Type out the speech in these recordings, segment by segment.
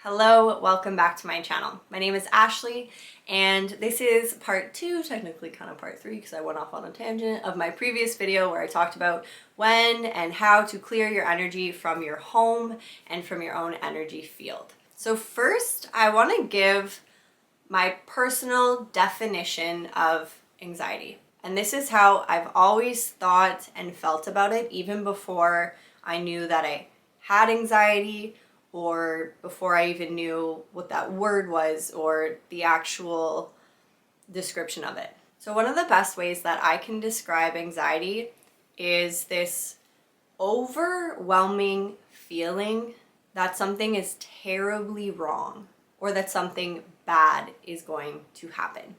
Hello, welcome back to my channel. My name is Ashley and this is part 2, technically kind of part 3 because I went off on a tangent of my previous video where I talked about when and how to clear your energy from your home and from your own energy field. So first, I want to give my personal definition of anxiety. And this is how I've always thought and felt about it, even before I knew that I had anxiety, or before I even knew what that word was or the actual description of it. So one of the best ways that I can describe anxiety is this overwhelming feeling that something is terribly wrong or that something bad is going to happen.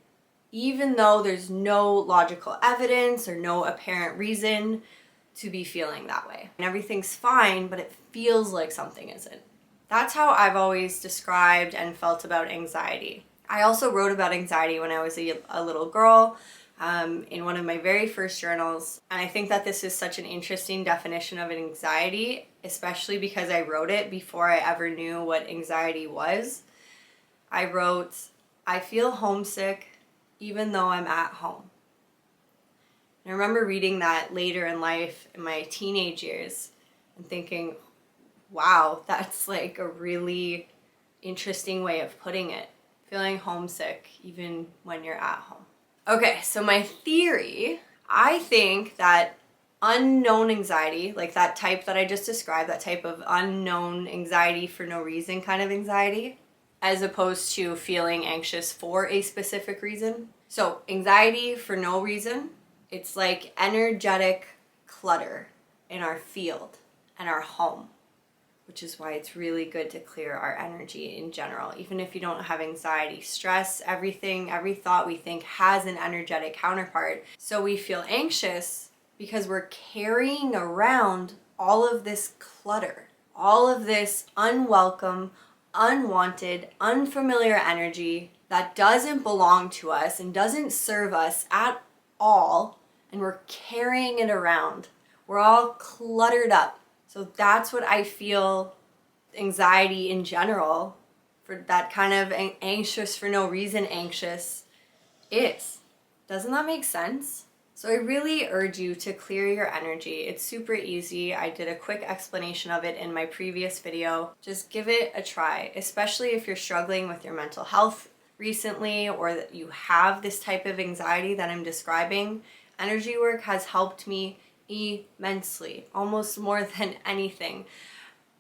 Even though there's no logical evidence or no apparent reason to be feeling that way. And everything's fine, but it feels like something isn't. That's how I've always described and felt about anxiety. I also wrote about anxiety when I was a little girl in one of my very first journals. And I think that this is such an interesting definition of anxiety, especially because I wrote it before I ever knew what anxiety was. I wrote, "I feel homesick even though I'm at home." And I remember reading that later in life in my teenage years and thinking, wow, that's like a really interesting way of putting it. Feeling homesick even when you're at home. Okay, so my theory, I think that unknown anxiety, like that type that I just described, that type of unknown anxiety for no reason kind of anxiety, as opposed to feeling anxious for a specific reason. So anxiety for no reason, it's like energetic clutter in our field and our home, which is why it's really good to clear our energy in general. Even if you don't have anxiety, stress, everything, every thought we think has an energetic counterpart. So we feel anxious because we're carrying around all of this clutter, all of this unwelcome, unwanted, unfamiliar energy that doesn't belong to us and doesn't serve us at all, and we're carrying it around. We're all cluttered up. So that's what I feel anxiety in general, for that kind of anxious for no reason anxious is. Doesn't that make sense? So I really urge you to clear your energy. It's super easy. I did a quick explanation of it in my previous video. Just give it a try, especially if you're struggling with your mental health recently or that you have this type of anxiety that I'm describing. Energy work has helped me immensely, almost more than anything.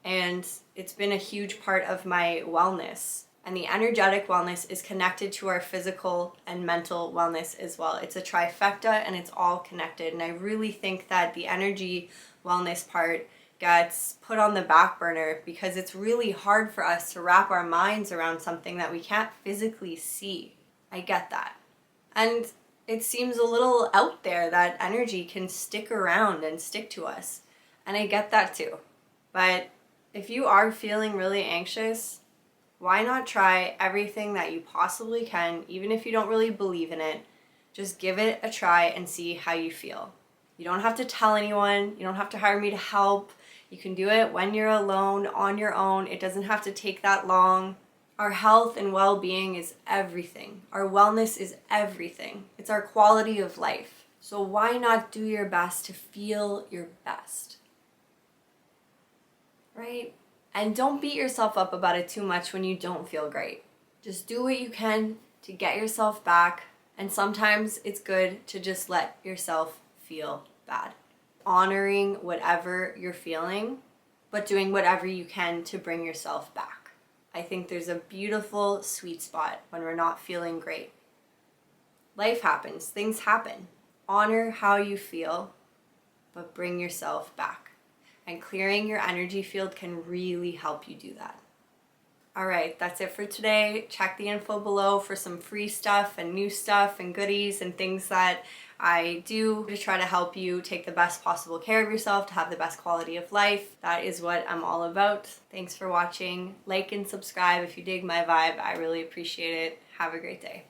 And it's been a huge part of my wellness. And the energetic wellness is connected to our physical and mental wellness as well. It's a trifecta and it's all connected. And I really think that the energy wellness part gets put on the back burner because it's really hard for us to wrap our minds around something that we can't physically see. I get that. And it seems a little out there that energy can stick around and stick to us. And I get that too. But if you are feeling really anxious, why not try everything that you possibly can, even if you don't really believe in it? Just give it a try and see how you feel. You don't have to tell anyone. You don't have to hire me to help. You can do it when you're alone, on your own. It doesn't have to take that long. Our health and well-being is everything. Our wellness is everything. It's our quality of life. So why not do your best to feel your best? Right? And don't beat yourself up about it too much when you don't feel great. Just do what you can to get yourself back. And sometimes it's good to just let yourself feel bad. Honoring whatever you're feeling, but doing whatever you can to bring yourself back. I think there's a beautiful sweet spot when we're not feeling great. Life happens, things happen. Honor how you feel, but bring yourself back. And clearing your energy field can really help you do that. All right, that's it for today. Check the info below for some free stuff and new stuff and goodies and things that I do to try to help you take the best possible care of yourself, to have the best quality of life. That is what I'm all about. Thanks for watching. Like and subscribe if you dig my vibe. I really appreciate it. Have a great day.